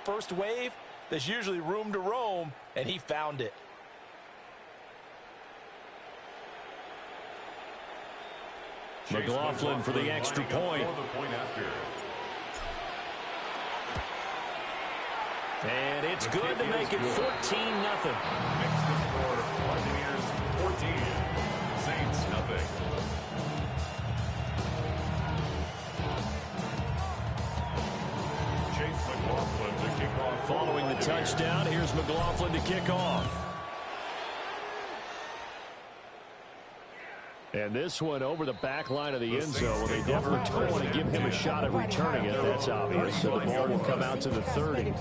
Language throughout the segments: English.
first wave, there's usually room to roam, and he found it. McLaughlin for the extra point. And it's good to make it 14-0. Makes the score Buccaneers 14, Saints nothing. Chase McLaughlin to kick off. Following the touchdown, here's McLaughlin to kick off. And this one over the back line of the end zone. Well, they definitely don't want to give him a shot at returning it. That's obvious. So the ball will come out to the 30.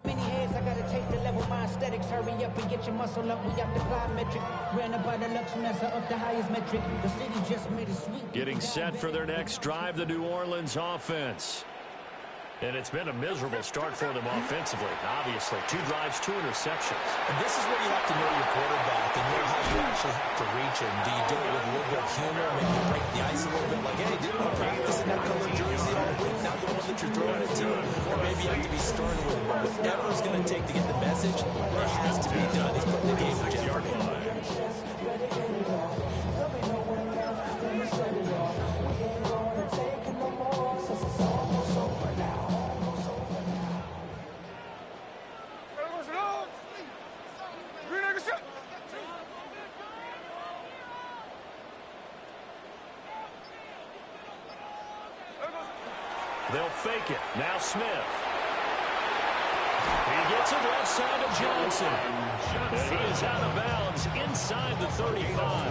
Many heads, I gotta take the level, my aesthetics. Hurry up and get your muscle up. We got the plyometric. Ran up by the Lux Nessa up the highest metric. The city just made it sweet. Getting set for their next drive, the New Orleans offense. And it's been a miserable start for them offensively. Obviously, 2 drives, 2 interceptions. And this is where you have to know your quarterback and know how you actually have to reach him. Do you do it with a little bit of humor, maybe break the ice a little bit, like, hey, didn't we practice in that color jersey all week, not the one that you're throwing it to? Or maybe you have to be stern with him. But whatever it's going to take to get the message, it has to be done. He's putting the game in jeopardy. They'll fake it. Now Smith. He gets it left side of Johnson. And he is out of bounds inside the 35.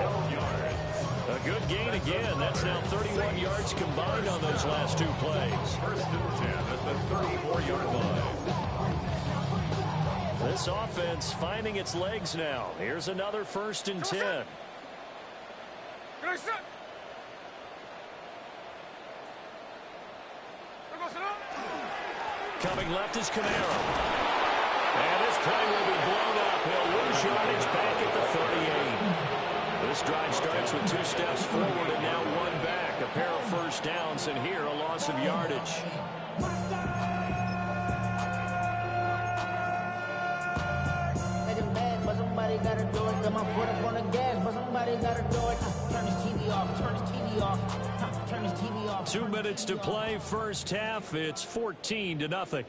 A good gain again. That's now 31 yards combined on those last 2 plays. First and 10 at the 34-yard line. This offense finding its legs now. Here's another 1st and 10. Coming left is Camaro. And this play will be blown up. He'll lose yardage back at the 38. This drive starts with 2 steps forward and now 1 back. A pair of first downs, and here a loss of yardage. Somebody gotta do it. Got my foot up on the gas, but somebody gotta do it. Turn his TV off. Turn his TV off. Turn his TV off. 2 minutes to play, first half. It's 14-0.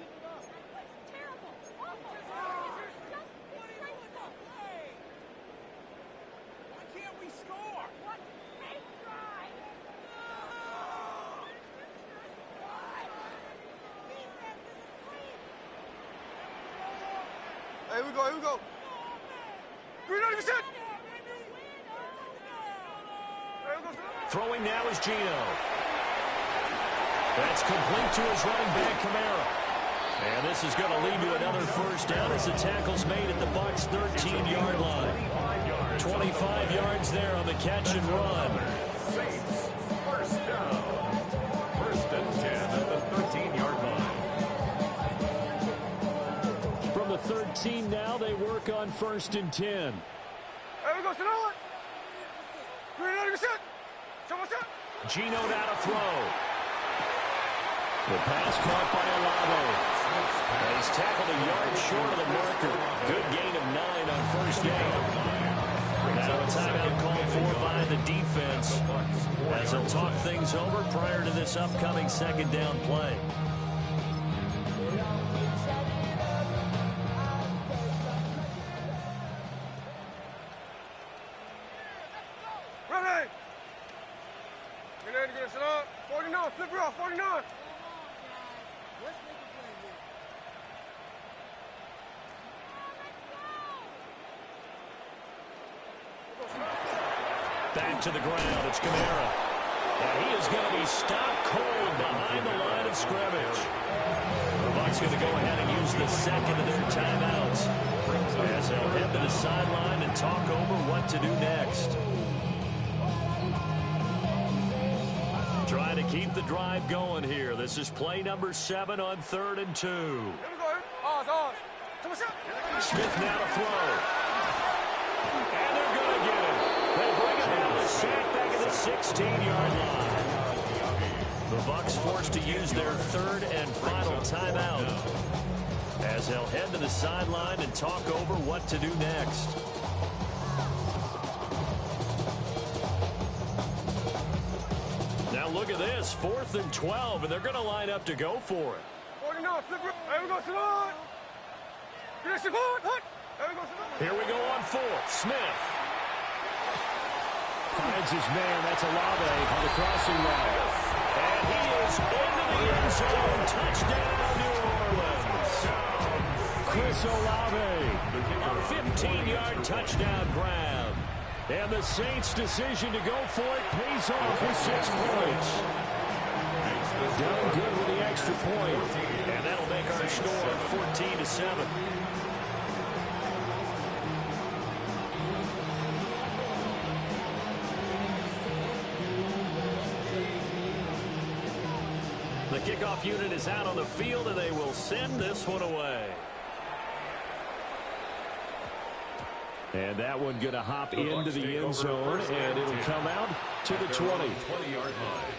Here we go, here we go. Throwing now is Gino. That's complete to his running back, Camaro. And this is going to lead to another first down as the tackle's made at the Bucs' 13-yard line. 25 yards there on the catch and run. Saints, first down. First and 10 at the 13-yard line. From the 13 now, they work on 1st and 10. Here we go, Sonoma. Gino now to throw. The pass caught by Olave. And he's tackled a yard short of the marker. Good gain of 9 on first down. Now a timeout called for by the defense as they'll talk things over prior to this upcoming 2nd down play. Ready. Get ready to get set up. 49, flip her off, 49. Back to the ground. It's Kamara. And he is going to be stopped cold behind the line of scrimmage. The Bucs going to go ahead and use the second of their timeouts as they'll head to the sideline and talk over what to do next. Trying to keep the drive going here. This is play number 7 on 3rd and 2. Here we go. Smith now to throw. And they're going to get it. They bring it down the sack back at the 16-yard line. The Bucs forced to use their 3rd and final timeout as they'll head to the sideline and talk over what to do next. Now look at this, 4th and 12, and they're going to line up to go for it. 49, flip it. Here we go, Salon. Here we go on 4th. Smith finds his man. That's Olave on the crossing line. And he is into the end zone. Touchdown, New Orleans. Chris Olave, a 15-yard touchdown grab. And the Saints' decision to go for it pays off with 6 points. Done good with the extra point. And that'll make our score 14-7. The kickoff unit is out on the field, and they will send this one away. And that one going to hop into the end zone, and it'll come out to the 20. 20-yard line.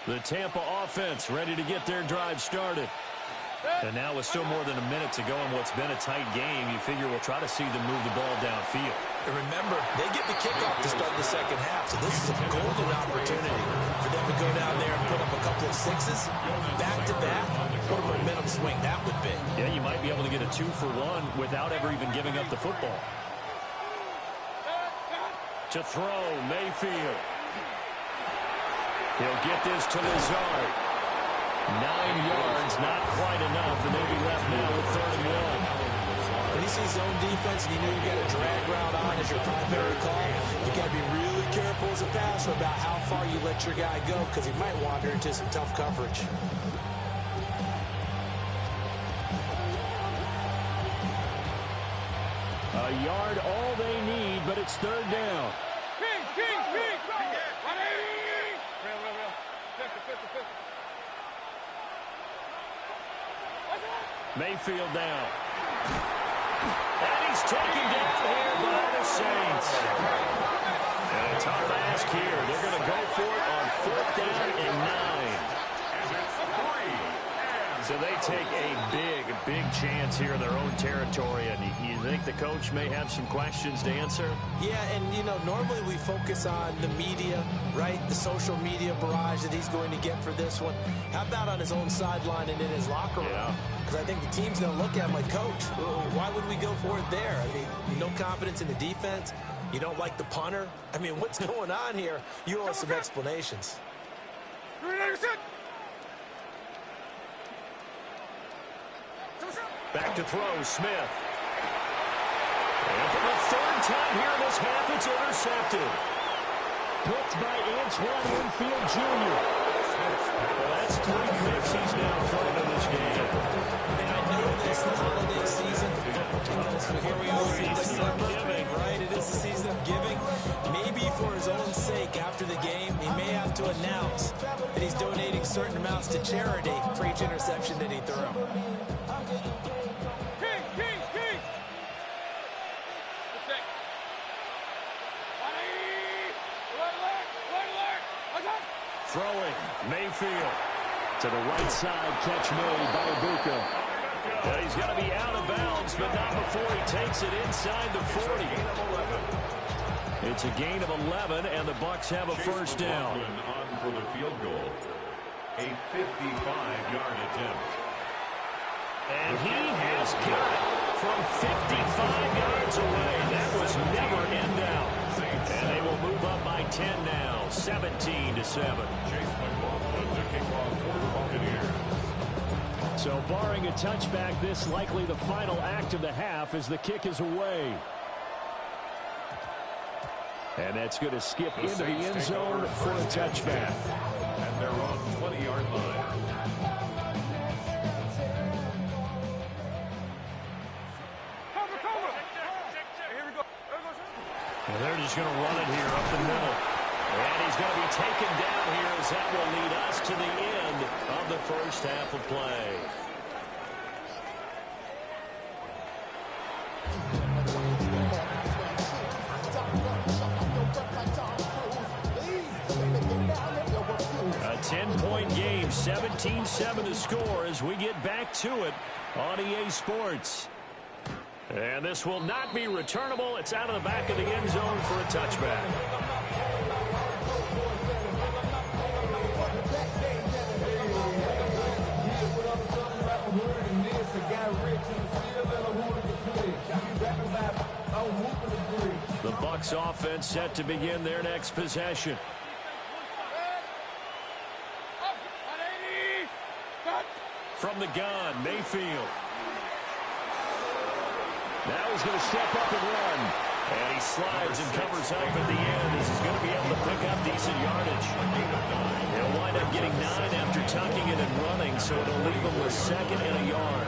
The Tampa offense ready to get their drive started. And now with still more than a minute to go in what's been a tight game, you figure we'll try to see them move the ball downfield. And remember, they get the kickoff to start the second half, so this is a golden opportunity for them to go down there and put up a couple of sixes, back-to-back. What a momentum swing that would be. Yeah, you might be able to get a 2-for-1 without ever even giving up the football. To throw, Mayfield. He'll get this to Lazard. 9 yards, not quite enough, and they'll be left now with 3rd and 1. When you see zone defense and you know you got a drag route on as your primary call, you got to be really careful as a passer about how far you let your guy go because he might wander into some tough coverage. A yard all they need, but it's 3rd down. Mayfield down. And he's taken down here by the Saints. And a tough ask here. They're going to go for it on 4th down and 9. So they take a big chance here in their own territory. And you think the coach may have some questions to answer? Yeah, and, you know, normally we focus on the media, right? The social media barrage that he's going to get for this one. How about on his own sideline and in his locker room? Yeah. Because I think the team's going to look at him like, Coach, why would we go for it there? I mean, no confidence in the defense. You don't like the punter. I mean, what's going on here? You owe us some explanations. Back to throw, Smith. And for the 3rd time here in this half, it's intercepted. Picked by Antoine Winfield Jr. Well, that's 3 picks he's now thrown in this game. And I know this the holiday season. So here we are in December, right? It is the season of giving. Maybe for his own sake after the game, he may have to announce that he's donating certain amounts to charity for each interception that he threw. Throwing, Mayfield. To the right side, catch made by Ibuka. Well, he's got to be out of bounds, but not before he takes it inside the 40. It's a gain of 11, and the Bucs have a first down. On for the field goal. A 55-yard attempt. And he has got it from 55 yards away. That was never in doubt. And they will move up by 10 now, 17-7. Chase McLaughlin to kick off for the Buccaneers. So barring a touchback, this likely the final act of the half as the kick is away. And that's going to skip into the end zone for a touchback. And they're on 20-yard line. And they're just going to run it here up the middle. And he's going to be taken down here as that will lead us to the end of the first half of play. A 10-point game, 17-7 the score as we get back to it on EA Sports. And this will not be returnable. It's out of the back of the end zone for a touchback. The Bucs offense set to begin their next possession. From the gun, Mayfield. Now he's going to step up and run. And he slides and covers up at the end as he's going to be able to pick up decent yardage. He'll wind up getting 9 after tucking it and running, so it'll leave him with 2nd and a yard.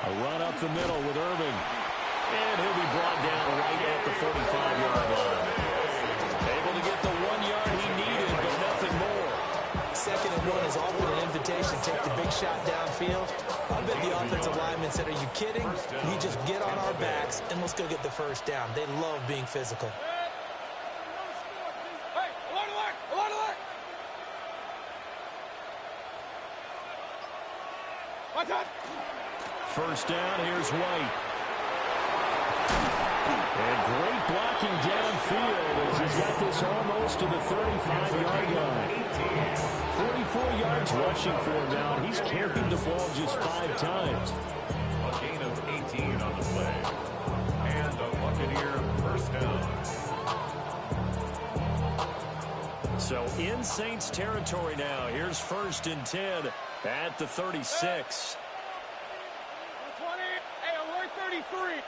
A run up the middle with Irving. And he'll be brought down right at the 45-yard line. Able to get the 1 yard he needed, but nothing more. 2nd and 1 is offered an invitation to take the big shot downfield. I bet the offensive lineman said, are you kidding? We just get on our backs and let's go get the first down. They love being physical. First down, here's White. And great blocking downfield as he's got this almost to the 35-yard line. 44 yards rushing for him now, and he's carried the ball just 5 times. A gain of 18 on the play. And a Buccaneer first down. So in Saints territory now. Here's 1st and 10 at the 36. 20. Hey, alert 33.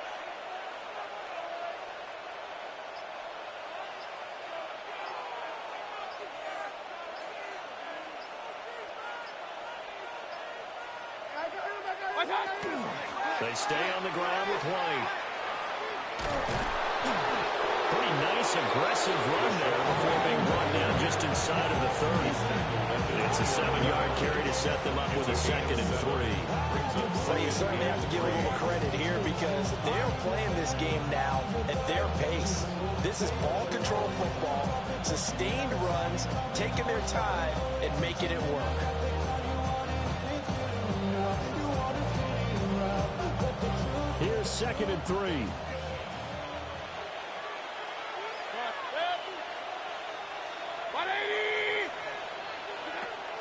They stay on the ground with White. Pretty nice, aggressive run there before being brought down just inside of the 30. It's a 7-yard carry to set them up with a 2nd and 3. Well, you certainly have to give a little credit here because they're playing this game now at their pace. This is ball control football, sustained runs, taking their time and making it work. Here's 2nd and 3.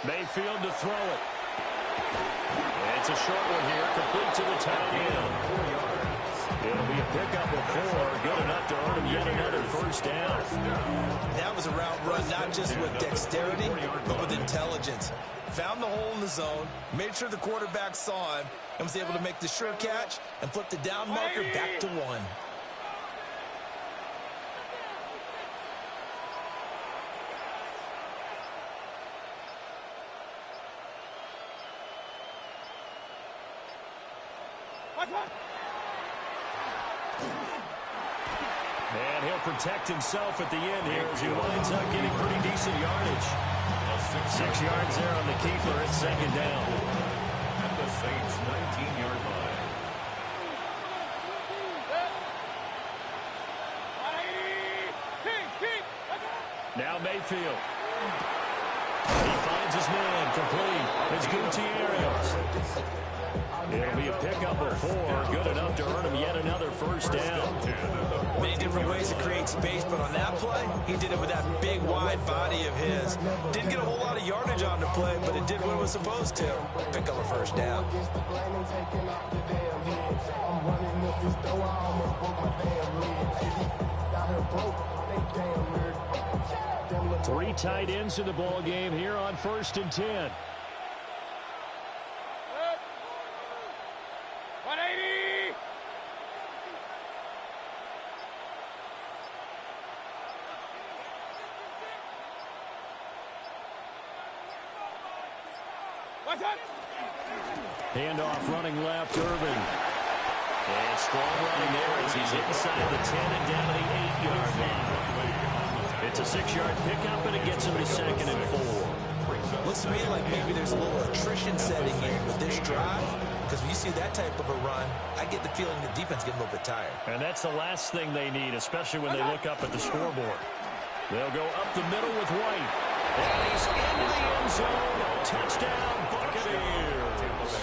Mayfield to throw it. It's a short one here, complete to the tight end. It'll be a pickup of 4, good enough to earn him yet another first down. That was a route run not just with dexterity, but with intelligence. Found the hole in the zone, made sure the quarterback saw him, and was able to make the sure catch and flip the down marker back to 1. And he'll protect himself at the end here as he winds up getting pretty decent yardage. 6 yards there on the keeper. It's 2nd down. At the Saints' 19-yard line. Now Mayfield. He finds his man complete. It's Gutierrez. It'll be a pickup of 4, good enough to earn him yet another first down. Many different ways to create space, but on that play, he did it with that big, wide body of his. Didn't get a whole lot of yardage on the play, but it did what it was supposed to. Pick up a first down. 3 tight ends in the ball game here on 1st and 10. 180. What's up? Handoff running left, Irving. And strong running there as he's inside the 10 and down to the 8-yard line. It's a 6-yard pickup, and it gets him to 2nd and 4. Looks to me like maybe there's a little attrition setting in with this drive, because when you see that type of a run, I get the feeling the defense getting a little bit tired. And that's the last thing they need, especially when they look up at the scoreboard. They'll go up the middle with White. And he's into the end zone. Touchdown, Buccaneers.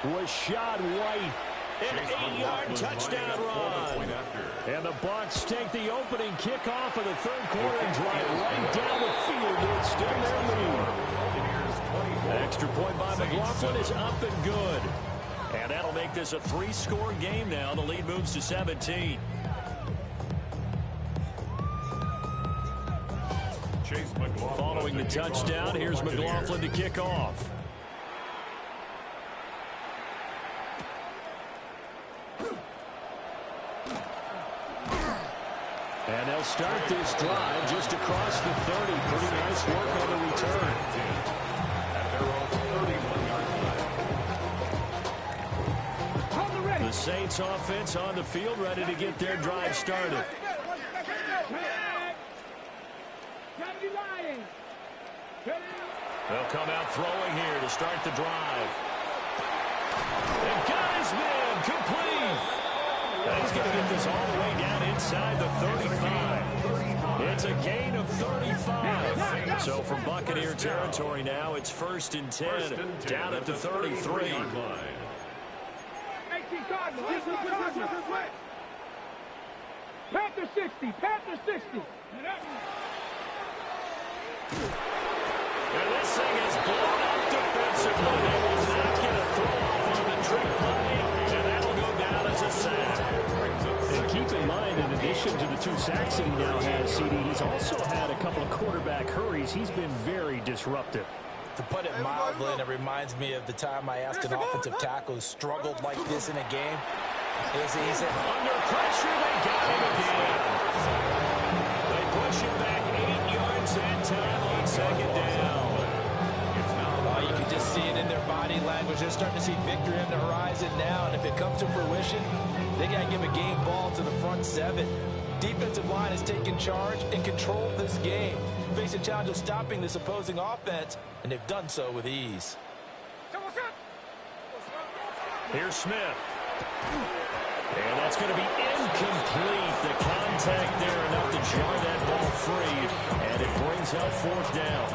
Rashad White. An 8-yard touchdown run. And the Bucs take the opening kickoff of the 3rd quarter and drive right down the field to extend their lead. Extra point by McLaughlin is up and good. And that'll make this a 3-score game now. The lead moves to 17. Following the touchdown, here's McLaughlin to kick off. And they'll start this drive just across the 30. Pretty nice work on the return. The Saints offense on the field, ready to get their drive started. They'll come out throwing here to start the drive. And got his man complete. He's going to get this all the way down inside the 35. It's a gain of 35. So from Buccaneer territory now, it's 1st and 10, down at the 33. Panther 60, Panther 60. And this thing is blown up defensively. They will not get a throw-off on the trick play, and that'll go down as a sack. And keep in mind, in addition to the 2 sacks that he now has, CD, he's also had a couple of quarterback hurries. He's been very disruptive. To put it mildly, and it reminds me of the time I asked an offensive tackle who struggled like this in a game. He said, under pressure, they got him again. They push him back 8 yards and time on 2nd down. Oh, you can just see it in their body language. They're starting to see victory on the horizon now, and if it comes to fruition, they got to give a game ball to the front 7. Defensive line has taken charge and controlled this game. Face a challenge of stopping this opposing offense, and they've done so with ease. Here's Smith. And that's going to be incomplete. The contact there enough to jar that ball free, and it brings up 4th down.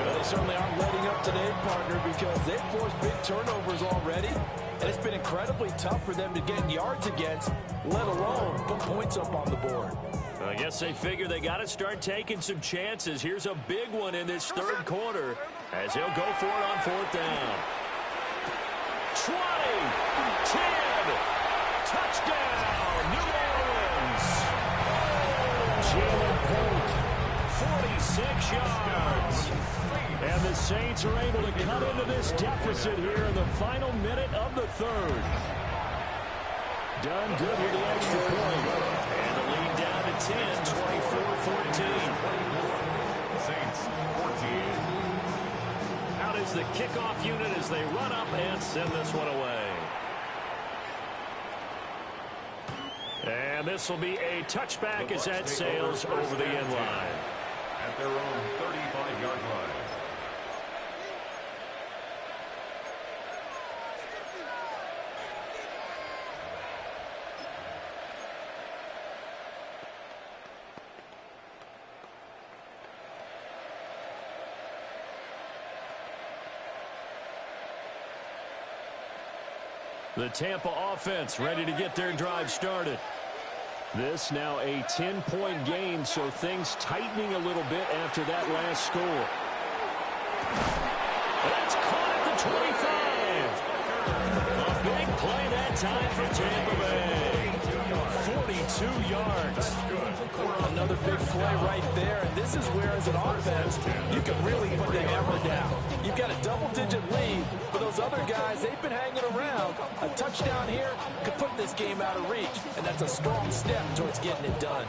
Well, they certainly aren't letting up today, partner, because they've forced big turnovers already, and it's been incredibly tough for them to get yards against, let alone put points up on the board. I guess they figure they got to start taking some chances. Here's a big one in this 3rd quarter as he'll go for it on 4th down. 20, 10, touchdown, New Orleans. Jalen Polk, 46 yards. And the Saints are able to cut into this deficit here in the final minute of the 3rd. Done good with the extra point. And the lead down to 10, 24-14. Saints 14. Out is the kickoff unit as they run up and send this one away. And this will be a touchback as that sails over the end line. At their own 35-yard line. The Tampa offense ready to get their drive started. This now a 10-point game, so things tightening a little bit after that last score. That's caught at the 25. A big play that time for Tampa Bay. 42 yards. Another big play right there, and this is where, as an offense, you can really put the hammer down. You've got a double-digit lead, but those other guys, they've been hanging around. A touchdown here could put this game out of reach, and that's a strong step towards getting it done.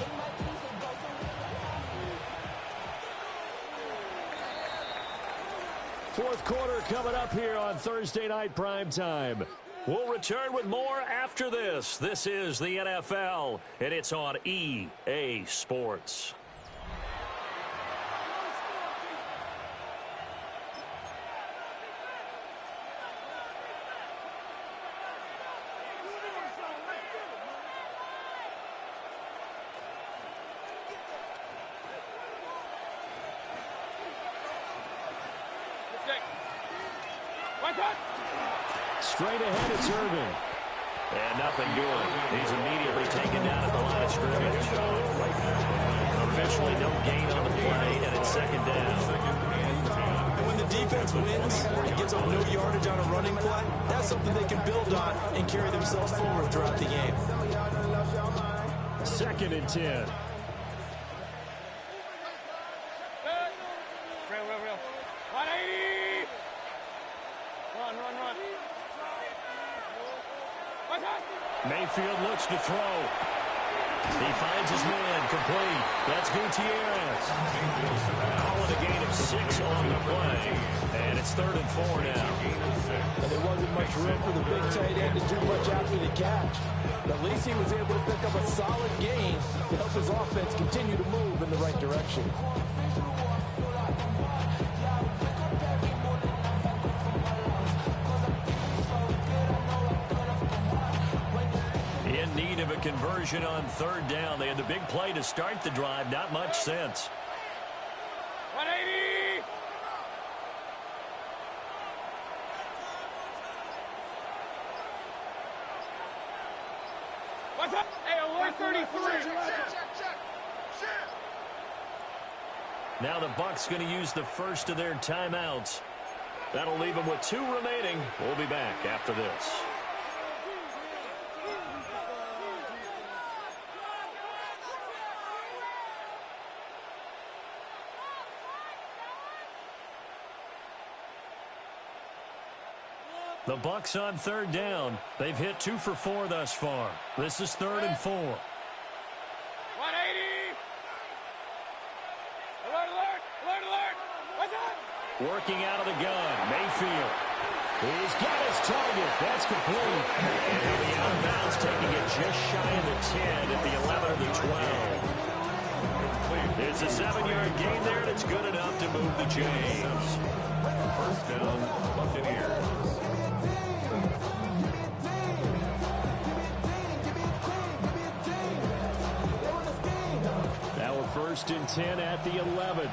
Fourth quarter coming up here on Thursday Night Primetime. We'll return with more after this. This is the NFL, and it's on EA Sports. Straight ahead, it's Irvin. And nothing doing. He's immediately taken down at the line of scrimmage. Officially no gain on the play, and it's second down. And when the defense wins and gives up no yardage on a running play, that's something they can build on and carry themselves forward throughout the game. Second and 10. Real. 180! Run. Mayfield looks to throw. He finds his man, complete. That's Gutierrez. Call it a gain of 6 on the play. And it's 3rd and 4 now. And there wasn't much room for the big tight end to do much after the catch. But at least he was able to pick up a solid gain to help his offense continue to move in the right direction. In need of a conversion on 3rd down. They had the big play to start the drive. Not much sense. 180! What's up? Hey, alert 33. Now the Bucs going to use the first of their timeouts. That'll leave them with 2 remaining. We'll be back after this. The Bucs on 3rd down. They've hit 2 for 4 thus far. This is 3rd and 4. 180! Alert! What's up? Working out of the gun. Mayfield. He's got his target. That's complete. And he'll be out of bounds, taking it just shy of the 10 at the 11 of the 12. It's a 7-yard gain there, and it's good enough to move the chains. First down, Buccaneers. Now a 1st and 10 at the 11.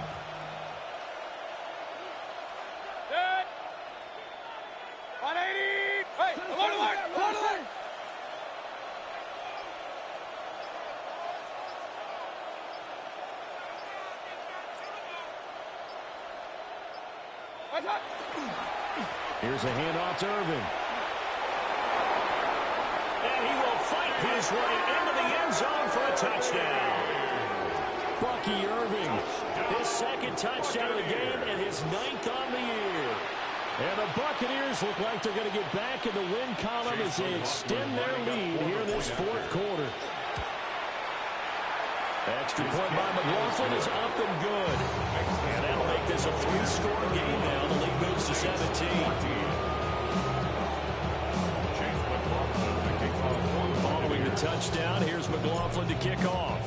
Good. 180! Hey, alert! What's up? Here's a handoff to Irvin. And he will fight his way into the end zone for a touchdown. Bucky Irving, his 2nd touchdown of the game and his 9th on the year. And the Buccaneers look like they're going to get back in the win column as they extend their lead here in this 4th quarter. Extra point by McLaughlin is up and good. And that'll make this a 3-score game now. The lead moves to 17. Following the touchdown, here's McLaughlin to kick off.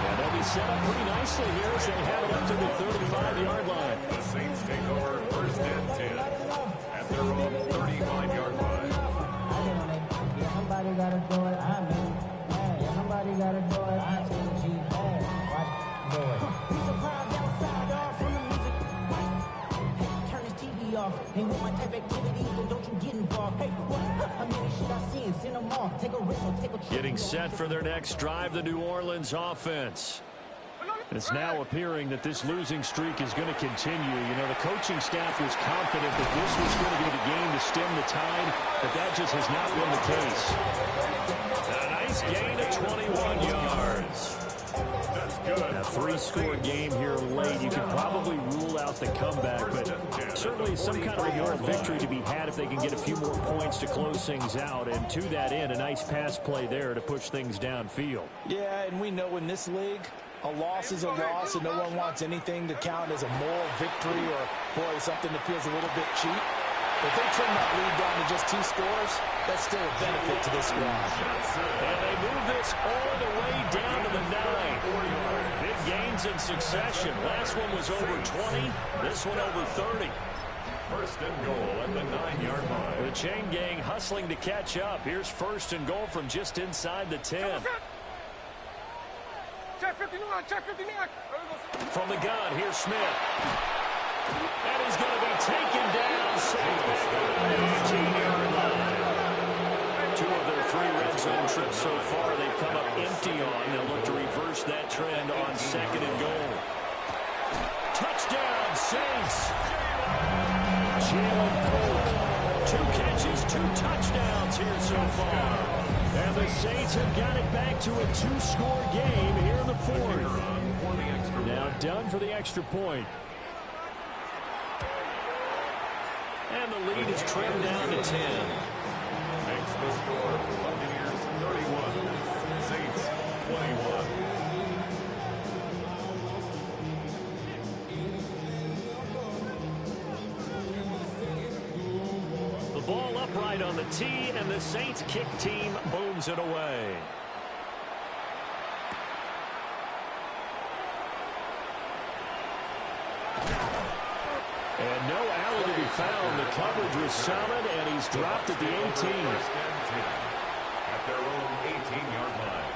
And they'll be set up pretty nicely here as they have it up to the 35-yard line. The Saints take over 1st and 10 at their own 35-yard line. Somebody gotta do it. Somebody gotta do it. Watch, do it. He's a crowd outside, dog, from the music. Hey, turn his TV me off. Ain't with my type activities, then don't you get involved. Hey, what? How many should I see and send them off? Take a risk or take a trip. Getting set for their next drive, the New Orleans offense. It's now appearing that this losing streak is going to continue. You know, the coaching staff was confident that this was going to be the game to stem the tide, but that just has not been the case. A nice gain of 21 yards. A three-score game here late. You can probably rule out the comeback, but certainly some kind of a moral victory to be had if they can get a few more points to close things out. And to that end, a nice pass play there to push things downfield. Yeah, and we know in this league, a loss is a loss, and no one wants anything to count as a moral victory or, boy, something that feels a little bit cheap. If they trim that lead down to just 2 scores, that's still a benefit to this squad. And they move this all the way down to the 9. Big gains in succession. Last one was over 20. This one over 30. First and goal at the 9-yard line. The chain gang hustling to catch up. Here's first and goal from just inside the 10. Check 59, check 59. From the gun, here's Smith. And he's going to be taken down. Safe at the 18-yard line. 2 of their 3 red zone trips so far they've come up empty on. They'll look to reverse that trend on second and goal. Touchdown, Saints. Jalen Polk. 2 catches, 2 touchdowns here so far. And the Saints have got it back to a 2-score game here in the 4th. Now done for the extra point. And the lead is trimmed down to 10. Makes the score Buccaneers 31, Saints 21. The ball upright on the tee, and the Saints kick team booms it away. And no alley to be found. The coverage was solid, and he's dropped at the 18. First and 10 at their own 18-yard line.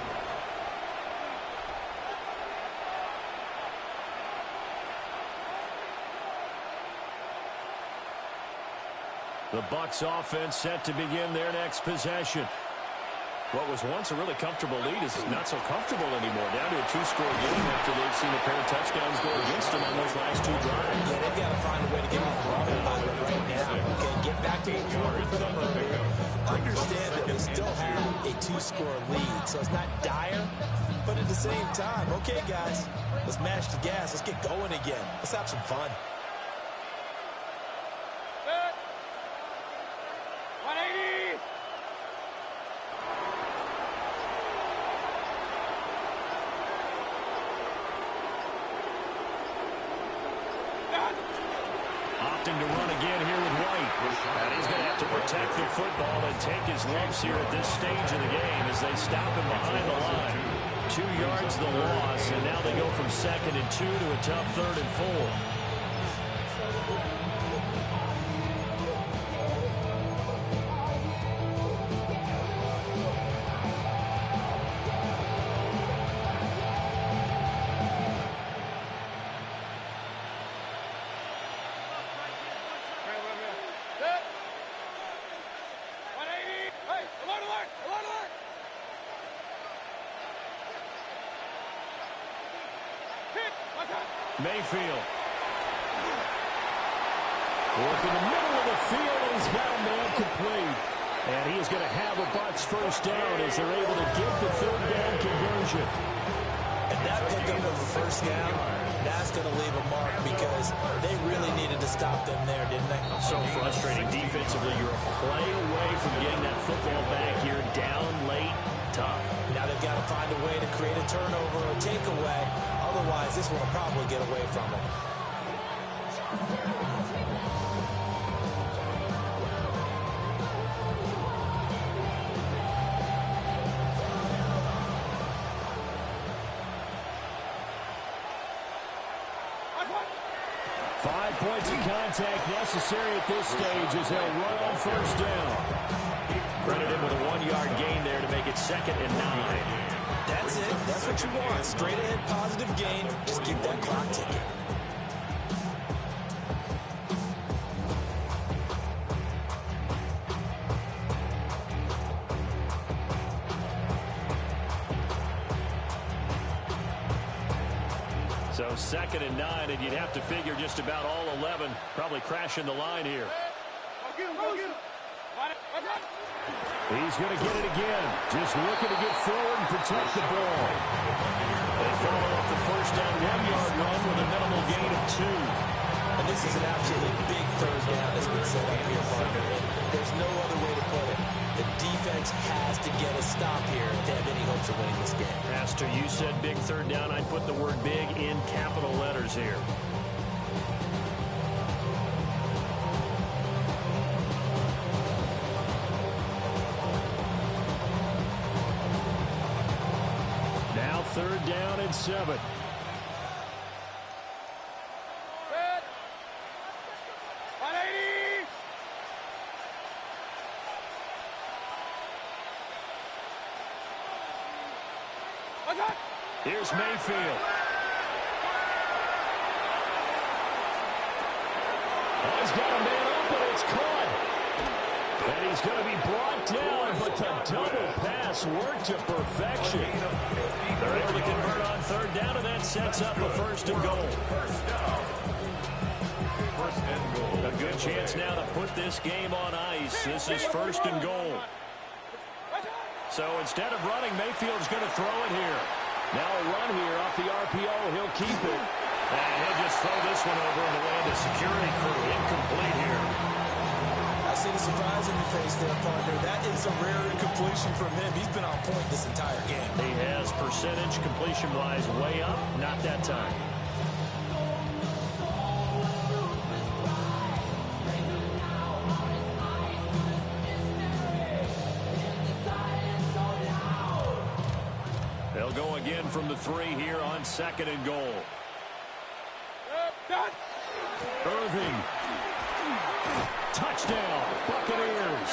The Bucs offense set to begin their next possession. What was once a really comfortable lead is not so comfortable anymore. Down to a 2-score game after they've seen a pair of touchdowns go against them on those last 2 drives. Yeah, they've got to find a way to get off the running pilot right now. Okay, get back to what was working for them earlier. Understand that they still have a 2-score lead, so it's not dire, but at the same time, okay, guys, let's mash the gas. Let's get going again. Let's have some fun. 180. Opting to run again here with White. And he's going to have to protect the football and take his lumps here at this stage of the game as they stop him behind the line. 2 yards the loss, and now they go from 2nd and 2 to a tough 3rd and 4. Mayfield. Work in the middle of the field, and he's got a man complete. And he is going to have a Bucs first down as they're able to get the 3rd down conversion. And that pickup of the first down, that's going to leave a mark because they really needed to stop them there, didn't they? So frustrating defensively. You're a play away from getting that football back here, down late, tough. Now they've got to find a way to create a turnover or takeaway. Otherwise, this one will probably get away from them. 5 points of contact necessary at this stage as they'll run on first down. Credited with a 1-yard gain there to make it 2nd and 9. That's it. That's what you want. Straight ahead, positive gain. Just keep that clock ticking. 2nd and 9, and you'd have to figure just about all 11 probably crashing the line here. He's going to get it again. Just looking to get forward and protect the ball. They follow up the first down 1-yard run with a minimal gain of 2. And this is an absolutely big third down that's been set up here, partner. There's no other way to put it. The defense has to get a stop here if they have any hopes of winning this game. Pastor, you said big third down. I'd put the word big in capital letters here. Now 3rd down and 7. Here's Mayfield. Oh, he's got a man open. It's caught. And he's going to be brought down, but the double pass worked to perfection. They're able to convert on 3rd down, and that sets up a 1st and goal. A good chance now to put this game on ice. This is 1st and goal. So instead of running, Mayfield's going to throw it here. Now a run here off the RPO. He'll keep it. And he'll just throw this one over in the way of the security crew. Incomplete here. I see the surprise in your face there, partner. That is a rare incompletion from him. He's been on point this entire game. He has percentage completion-wise way up. Not that time. They'll go again from the 3 here on 2nd and goal. Irving. Touchdown, Buccaneers.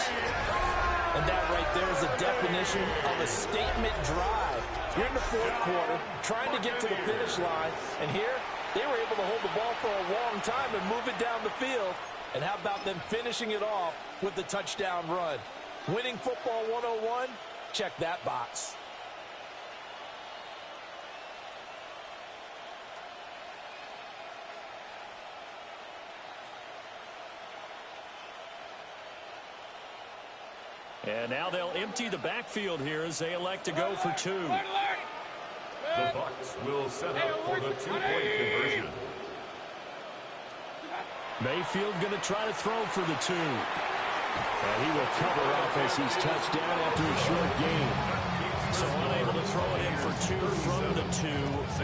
And that right there is a definition of a statement drive. You're in the 4th quarter, trying to get to the finish line, and here they were able to hold the ball for a long time and move it down the field. And how about them finishing it off with the touchdown run? Winning football 101, check that box. And now they'll empty the backfield here as they elect to go for 2. The Bucs will set up for the 2-point conversion. Mayfield going to try to throw for the 2. And he will cover up as he's touched down after a short gain. So unable to throw it in for 2 from the 2.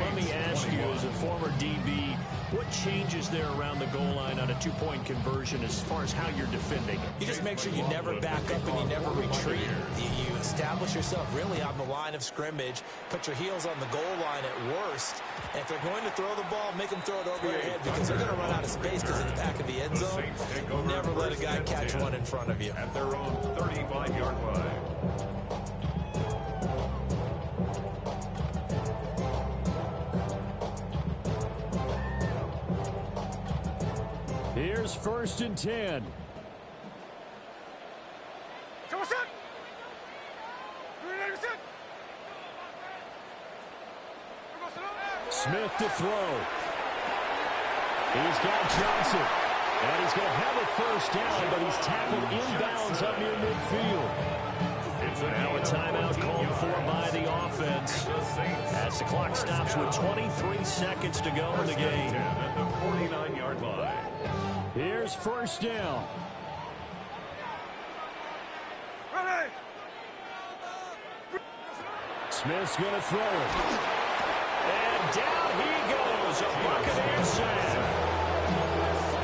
Let me ask you, as a former DB, what changes there around the goal line on a 2-point conversion as far as how you're defending? You just make sure you never back up and you never retreat. You establish yourself really on the line of scrimmage, put your heels on the goal line at worst. And if they're going to throw the ball, make them throw it over your head because they're going to run out of space because of the back of the end zone. Never let a guy catch one in front of you. At their own 35-yard line. Here's 1st and 10. Smith to throw. He's got Johnson. And he's going to have a 1st down, but he's tackled inbounds up near midfield. Now a timeout called for by the offense as the clock stops with 23 seconds to go in the game. At the 49-yard line. Here's 1st down. Smith's going to throw it. And down he goes. A Buccaneers sack.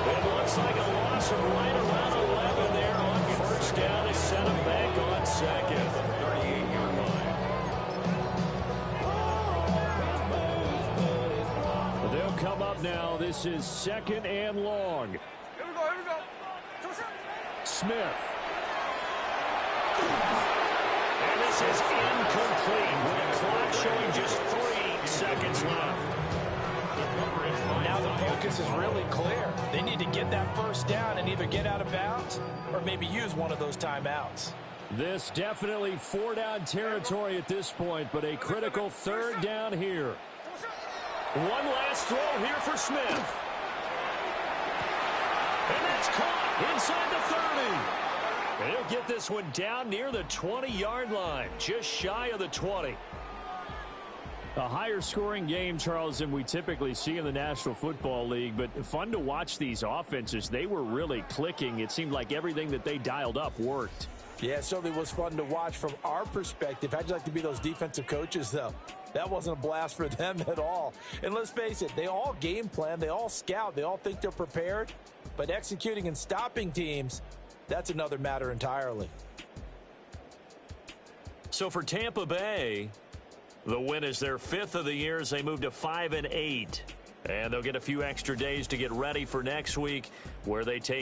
It looks like a loss of right around 11 there on 1st down. They set him back on 2nd. 38-yard line. They'll come up now. This is 2nd and long. Here we go. Smith. And this is incomplete with the clock showing just 3 seconds left. Now the focus is really clear. They need to get that 1st down and either get out of bounds or maybe use one of those timeouts. This definitely 4-down territory at this point, but a critical 3rd down here. One last throw here for Smith. And that's caught inside the 30. And he'll get this one down near the 20-yard line, just shy of the 20. A higher scoring game, Charles, than we typically see in the National Football League, but fun to watch these offenses. They were really clicking. It seemed like everything that they dialed up worked. Yeah, it certainly was fun to watch from our perspective. How'd you like to be those defensive coaches, though? That wasn't a blast for them at all. And let's face it, they all game plan, they all scout, they all think they're prepared, but executing and stopping teams, that's another matter entirely. So for Tampa Bay, the win is their 5th of the year as they move to 5-8. And they'll get a few extra days to get ready for next week, where they take